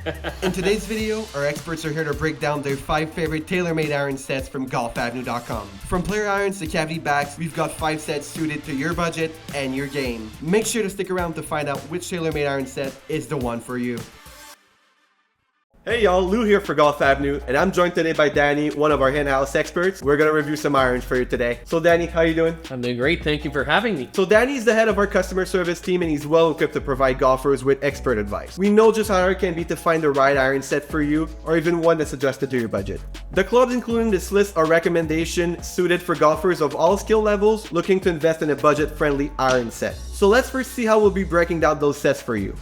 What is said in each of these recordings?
In today's video, our experts are here to break down their 5 favorite TaylorMade iron sets from golfavenue.com. From player irons to cavity bags, we've got 5 sets suited to your budget and your game. Make sure to stick around to find out which TaylorMade iron set is the one for you. Hey y'all, Lou here for Golf Avenue, and I'm joined today by Danny, one of our in-house experts. We're gonna review some irons for you today. So Danny, how you doing? I'm doing great, thank you for having me. So Danny's the head of our customer service team, and he's well equipped to provide golfers with expert advice. We know just how hard it can be to find the right iron set for you, or even one that's adjusted to your budget. The clubs included in this list are recommendations suited for golfers of all skill levels looking to invest in a budget-friendly iron set. So let's first see how we'll be breaking down those sets for you.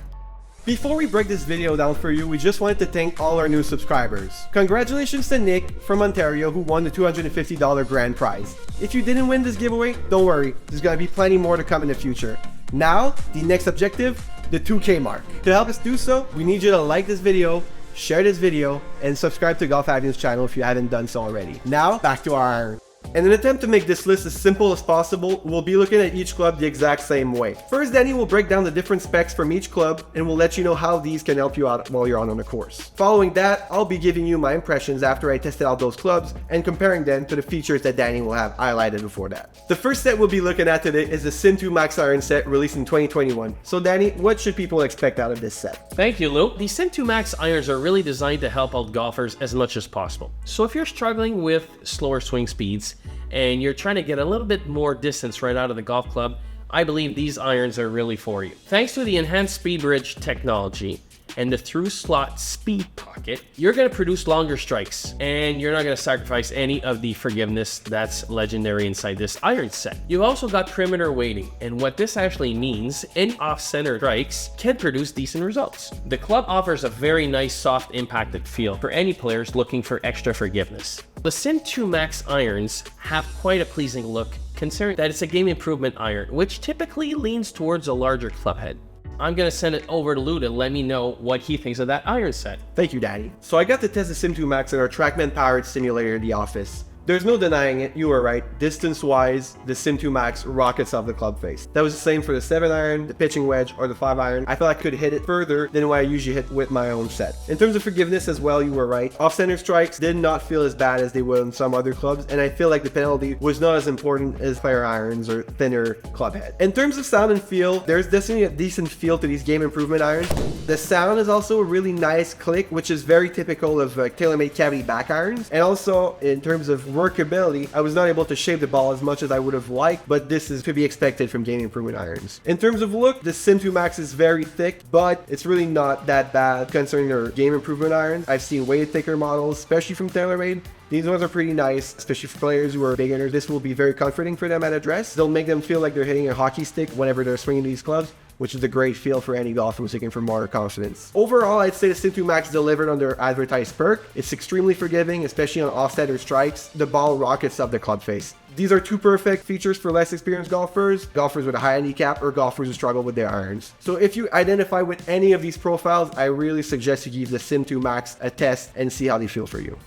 Before we break this video down for you, we just wanted to thank all our new subscribers. Congratulations to Nick from Ontario who won the $250 grand prize. If you didn't win this giveaway, don't worry, there's gonna be plenty more to come in the future. Now, the next objective, the 2K mark. To help us do so, we need you to like this video, share this video, and subscribe to Golf Avenue's channel if you haven't done so already. Now, back to our iron. In an attempt to make this list as simple as possible, we'll be looking at each club the exact same way. First, Danny will break down the different specs from each club and we'll let you know how these can help you out while you're on the course. Following that, I'll be giving you my impressions after I tested out those clubs and comparing them to the features that Danny will have highlighted before that. The first set we'll be looking at today is the Sim 2 Max Iron Set released in 2021. So Danny, what should people expect out of this set? Thank you, Lou. The Sim 2 Max irons are really designed to help out golfers as much as possible. So if you're struggling with slower swing speeds, and you're trying to get a little bit more distance right out of the golf club, I believe these irons are really for you. Thanks to the enhanced speed bridge technology and the through slot speed pocket, you're going to produce longer strikes and you're not going to sacrifice any of the forgiveness that's legendary inside this iron set. You've also got perimeter weighting, and what this actually means, any off-center strikes can produce decent results. The club offers a very nice soft impacted feel for any players looking for extra forgiveness. The Sim 2 Max irons have quite a pleasing look considering that it's a game improvement iron, which typically leans towards a larger club head. I'm gonna send it over to Lou to let me know what he thinks of that iron set. Thank you, Daddy. So I got to test the Sim 2 Max in our TrackMan powered simulator in the office. There's no denying it, you were right. Distance-wise, the Sim 2 Max rockets off the club face. That was the same for the 7 iron, the pitching wedge, or the 5 iron. I felt I could hit it further than what I usually hit with my own set. In terms of forgiveness as well, you were right. Off-center strikes did not feel as bad as they would on some other clubs, and I feel like the penalty was not as important as player irons or thinner club head. In terms of sound and feel, there's definitely a decent feel to these game improvement irons. The sound is also a really nice click, which is very typical of TaylorMade cavity back irons. And also, in terms of workability, I was not able to shape the ball as much as I would have liked, but this is to be expected from game improvement irons. In terms of look, the Sim 2 Max is very thick, but it's really not that bad concerning their game improvement irons. I've seen way thicker models, especially from TaylorMade. These ones are pretty nice, especially for players who are beginners. This will be very comforting for them at address. They'll make them feel like they're hitting a hockey stick whenever they're swinging these clubs, which is a great feel for any golfer who's looking for more confidence. Overall, I'd say the Sim 2 Max delivered on their advertised perk. It's extremely forgiving, especially on offsetter strikes. The ball rockets off the club face. These are 2 perfect features for less experienced golfers, golfers with a high handicap, or golfers who struggle with their irons. So if you identify with any of these profiles, I really suggest you give the Sim 2 Max a test and see how they feel for you.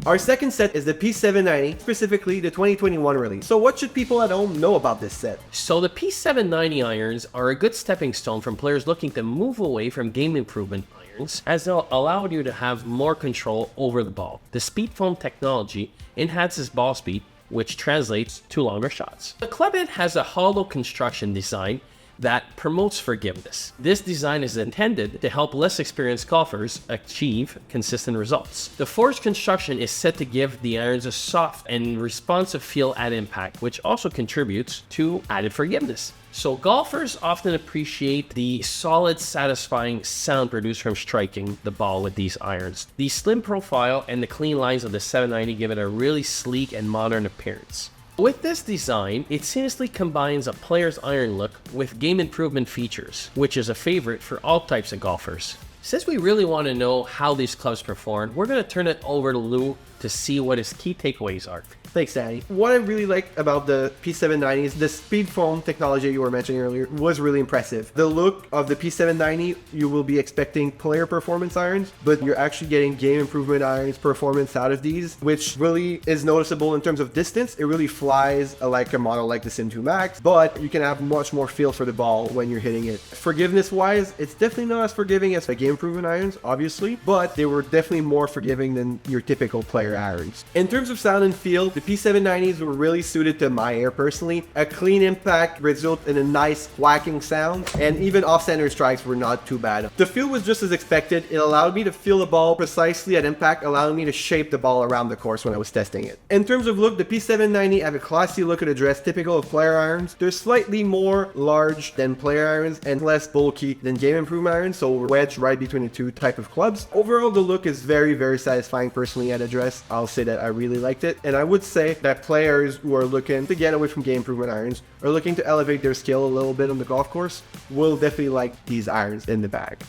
Our second set is the P790, specifically the 2021 release. So what should people at home know about this set? So the P790 irons are a good stepping stone from players looking to move away from game improvement irons, as they'll allow you to have more control over the ball. The speed foam technology enhances ball speed, which translates to longer shots. The clubhead has a hollow construction design that promotes forgiveness. This design is intended to help less experienced golfers achieve consistent results. The forged construction is set to give the irons a soft and responsive feel at impact, which also contributes to added forgiveness. So golfers often appreciate the solid, satisfying sound produced from striking the ball with these irons. The slim profile and the clean lines of the 790 give it a really sleek and modern appearance. With this design, it seamlessly combines a player's iron look with game improvement features, which is a favorite for all types of golfers. Since we really want to know how these clubs perform, we're going to turn it over to Lou to see what his key takeaways are. Thanks, Danny. What I really like about the P790 is the speed foam technology you were mentioning earlier was really impressive. The look of the P790, you will be expecting player performance irons, but you're actually getting game improvement irons performance out of these, which really is noticeable in terms of distance. It really flies like a model like the Sim 2 Max, but you can have much more feel for the ball when you're hitting it. Forgiveness-wise, it's definitely not as forgiving as the game improvement irons, obviously, but they were definitely more forgiving than your typical player irons. In terms of sound and feel, the P790s were really suited to my ear personally. A clean impact resulted in a nice whacking sound, and even off-center strikes were not too bad. The feel was just as expected. It allowed me to feel the ball precisely at impact, allowing me to shape the ball around the course when I was testing it. In terms of look, the P790 have a classy look at a dress typical of player irons. They're slightly more large than player irons and less bulky than game improvement irons, so we're wedged right between the two type of clubs. Overall, the look is very, very satisfying personally at a dress. I'll say that I really liked it, and I would say that players who are looking to get away from game improvement irons or looking to elevate their skill a little bit on the golf course will definitely like these irons in the bag.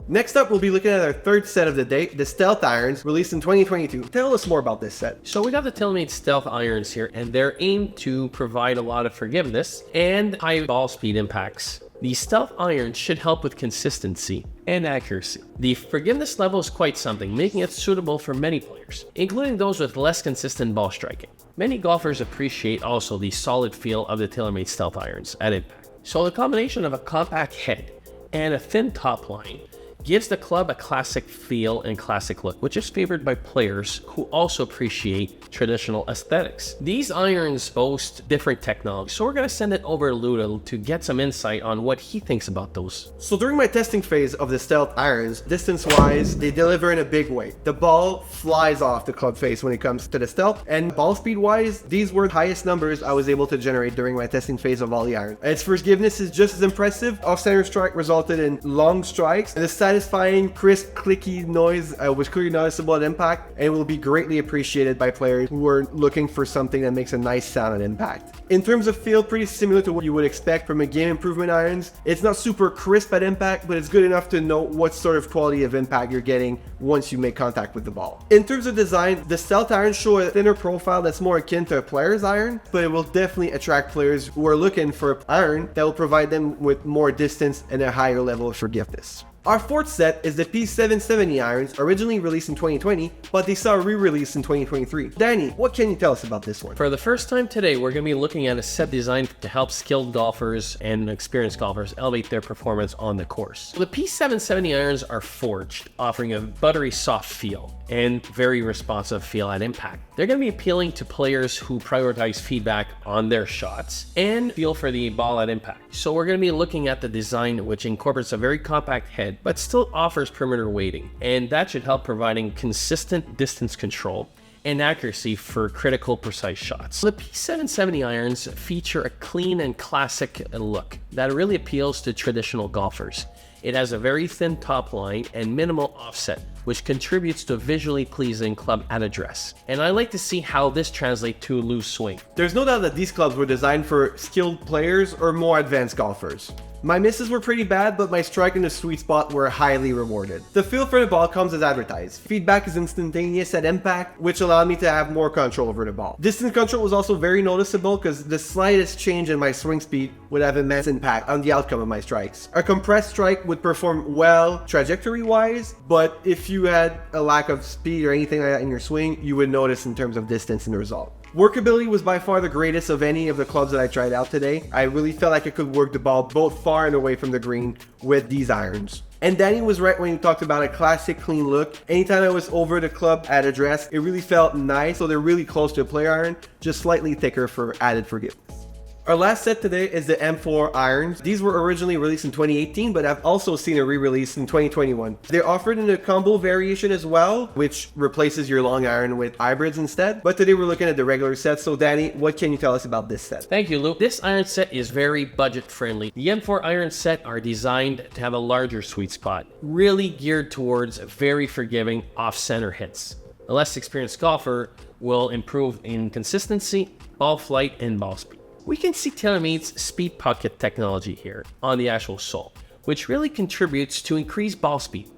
Next up, we'll be looking at our third set of the day, the Stealth Irons, released in 2022. Tell us more about this set. So we got the TaylorMade Stealth Irons here, and they're aimed to provide a lot of forgiveness and high ball speed impacts. The Stealth Irons should help with consistency and accuracy. The forgiveness level is quite something, making it suitable for many players, including those with less consistent ball striking. Many golfers appreciate also the solid feel of the TaylorMade Stealth Irons at impact. So the combination of a compact head and a thin top line gives the club a classic feel and classic look, which is favored by players who also appreciate traditional aesthetics. These irons boast different technology, so we're going to send it over to Ludo to get some insight on what he thinks about those. So during my testing phase of the Stealth Irons, distance-wise, they deliver in a big way. The ball flies off the club face when it comes to the Stealth, and ball speed-wise, these were the highest numbers I was able to generate during my testing phase of all the irons. Its forgiveness is just as impressive. Off-center strike resulted in long strikes, and the satisfying, crisp, clicky noise was clearly noticeable at impact and will be greatly appreciated by players who are looking for something that makes a nice sound at impact. In terms of feel, pretty similar to what you would expect from a game improvement irons. It's not super crisp at impact, but it's good enough to know what sort of quality of impact you're getting once you make contact with the ball. In terms of design, the Stealth Irons show a thinner profile that's more akin to a player's iron, but it will definitely attract players who are looking for an iron that will provide them with more distance and a higher level of forgiveness. Our fourth set is the P770 irons, originally released in 2020, but they saw a re-release in 2023. Danny, what can you tell us about this one? For the first time today, we're going to be looking at a set designed to help skilled golfers and experienced golfers elevate their performance on the course. The P770 irons are forged, offering a buttery soft feel and very responsive feel at impact. They're going to be appealing to players who prioritize feedback on their shots and feel for the ball at impact. So we're going to be looking at the design, which incorporates a very compact head but still offers perimeter weighting, and that should help providing consistent distance control and accuracy for critical precise shots. The P770 irons feature a clean and classic look that really appeals to traditional golfers. It has a very thin top line and minimal offset, which contributes to a visually pleasing club at address. And I like to see how this translates to a loose swing. There's no doubt that these clubs were designed for skilled players or more advanced golfers. My misses were pretty bad, but my strike in the sweet spot were highly rewarded. The feel for the ball comes as advertised. Feedback is instantaneous at impact, which allowed me to have more control over the ball. Distance control was also very noticeable because the slightest change in my swing speed would have immense impact on the outcome of my strikes. A compressed strike would perform well trajectory-wise, but if you had a lack of speed or anything like that in your swing, you would notice in terms of distance in the result. Workability was by far the greatest of any of the clubs that I tried out today. I really felt like I could work the ball both far and away from the green with these irons. And Danny was right when he talked about a classic clean look. Anytime I was over the club at address, it really felt nice. So they're really close to a player iron, just slightly thicker for added forgiveness. Our last set today is the M4 irons. These were originally released in 2018, but I've also seen a re-release in 2021. They're offered in a combo variation as well, which replaces your long iron with hybrids instead. But today we're looking at the regular set. So Danny, what can you tell us about this set? Thank you, Luke. This iron set is very budget friendly. The M4 iron set are designed to have a larger sweet spot, really geared towards very forgiving off-center hits. A less experienced golfer will improve in consistency, ball flight, and ball speed. We can see TaylorMade's speed pocket technology here on the actual sole, which really contributes to increased ball speed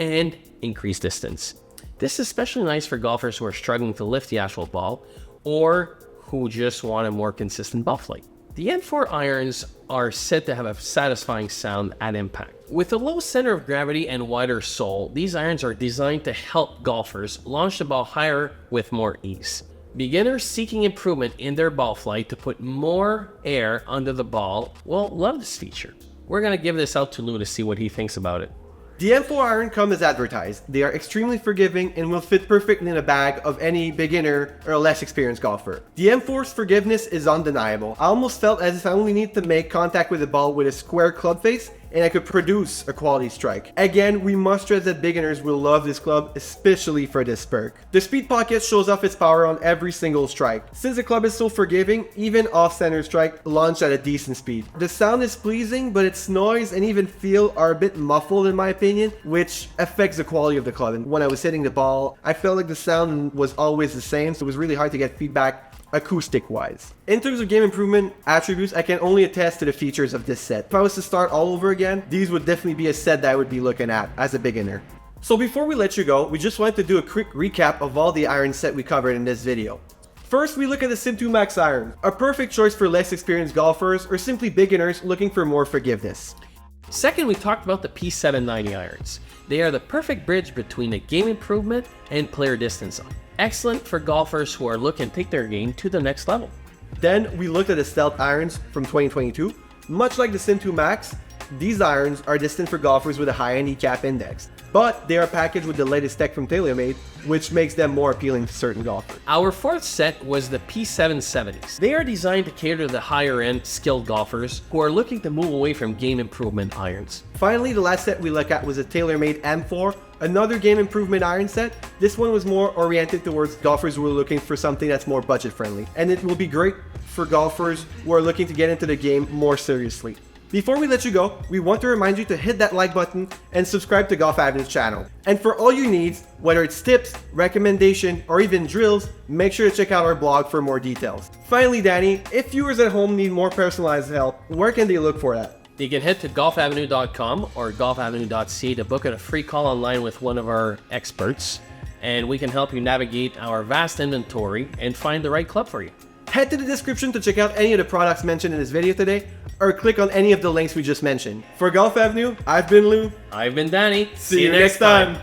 and increased distance. This is especially nice for golfers who are struggling to lift the actual ball or who just want a more consistent ball flight. The M4 irons are said to have a satisfying sound at impact. With a low center of gravity and wider sole, these irons are designed to help golfers launch the ball higher with more ease. Beginners seeking improvement in their ball flight to put more air under the ball will love this feature. We're going to give this out to Lou to see what he thinks about it. The M4 iron come as advertised. They are extremely forgiving and will fit perfectly in a bag of any beginner or less experienced golfer. The M4's forgiveness is undeniable. I almost felt as if I only need to make contact with the ball with a square club face and I could produce a quality strike. Again, we must stress that beginners will love this club, especially for this perk. The speed pocket shows off its power on every single strike. Since the club is so forgiving, even off-center strike launch at a decent speed. The sound is pleasing, but its noise and even feel are a bit muffled in my opinion, which affects the quality of the club. And when I was hitting the ball, I felt like the sound was always the same, so it was really hard to get feedback acoustic wise. In terms of game improvement attributes, I can only attest to the features of this set. If I was to start all over again, these would definitely be a set that I would be looking at as a beginner. So before we let you go, we just wanted to do a quick recap of all the iron set we covered in this video. First, we look at the Sim2 Max Iron, a perfect choice for less experienced golfers or simply beginners looking for more forgiveness. Second, we talked about the P790 irons. They are the perfect bridge between a game improvement and player distance. Excellent for golfers who are looking to take their game to the next level. Then we looked at the Stealth irons from 2022. Much like the Sim2 Max, these irons are destined for golfers with a high handicap index, but they are packaged with the latest tech from TaylorMade, which makes them more appealing to certain golfers. Our fourth set was the P770s. They are designed to cater to the higher end skilled golfers who are looking to move away from game improvement irons. Finally, the last set we looked at was a TaylorMade M4, another game improvement iron set. This one was more oriented towards golfers who are looking for something that's more budget friendly, and it will be great for golfers who are looking to get into the game more seriously. Before we let you go, we want to remind you to hit that like button and subscribe to Golf Avenue's channel. And for all your needs, whether it's tips, recommendation, or even drills, make sure to check out our blog for more details. Finally, Danny, if viewers at home need more personalized help, where can they look for that? You can head to golfavenue.com or golfavenue.ca to book a free call online with one of our experts, and we can help you navigate our vast inventory and find the right club for you. Head to the description to check out any of the products mentioned in this video today, or click on any of the links we just mentioned. For Golf Avenue, I've been Lou. I've been Danny. See you next time.